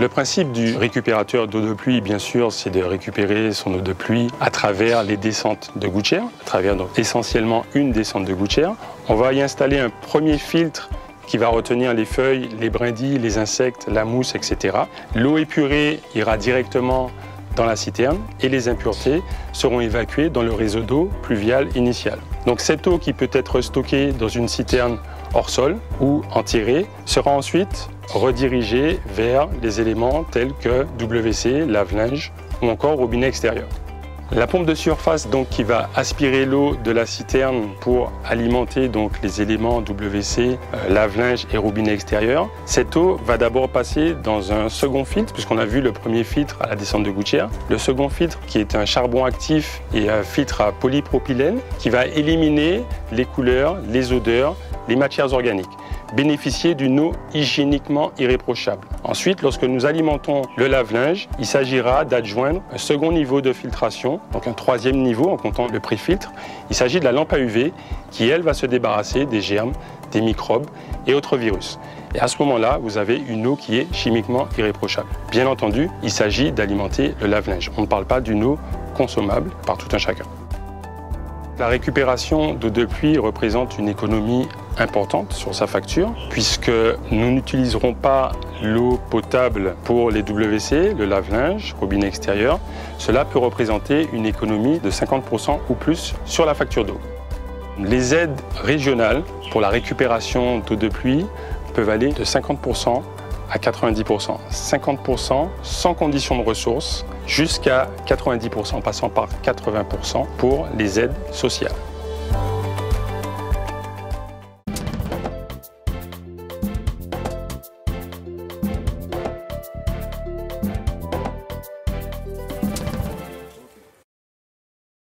Le principe du récupérateur d'eau de pluie, bien sûr, c'est de récupérer son eau de pluie à travers les descentes de gouttière, à travers donc essentiellement une descente de gouttière. On va y installer un premier filtre qui va retenir les feuilles, les brindilles, les insectes, la mousse, etc. L'eau épurée ira directement dans la citerne et les impuretés seront évacuées dans le réseau d'eau pluviale initial. Donc cette eau qui peut être stockée dans une citerne hors sol ou enterrée sera ensuite redirigée vers les éléments tels que WC, lave-linge ou encore robinet extérieur. La pompe de surface donc, qui va aspirer l'eau de la citerne pour alimenter donc, les éléments WC, lave-linge et robinet extérieur. Cette eau va d'abord passer dans un second filtre, puisqu'on a vu le premier filtre à la descente de gouttière. Le second filtre qui est un charbon actif et un filtre à polypropylène qui va éliminer les couleurs, les odeurs, les matières organiques. Bénéficier d'une eau hygiéniquement irréprochable. Ensuite, lorsque nous alimentons le lave-linge, il s'agira d'adjoindre un second niveau de filtration, donc un troisième niveau en comptant le pré-filtre. Il s'agit de la lampe à UV qui, elle, va se débarrasser des germes, des microbes et autres virus. Et à ce moment-là, vous avez une eau qui est chimiquement irréprochable. Bien entendu, il s'agit d'alimenter le lave-linge. On ne parle pas d'une eau consommable par tout un chacun. La récupération d'eau de pluie représente une économie importante sur sa facture puisque nous n'utiliserons pas l'eau potable pour les WC, le lave-linge, robinet extérieur. Cela peut représenter une économie de 50% ou plus sur la facture d'eau. Les aides régionales pour la récupération d'eau de pluie peuvent aller de 50% à 90%. 50% sans condition de ressources jusqu'à 90%, passant par 80% pour les aides sociales.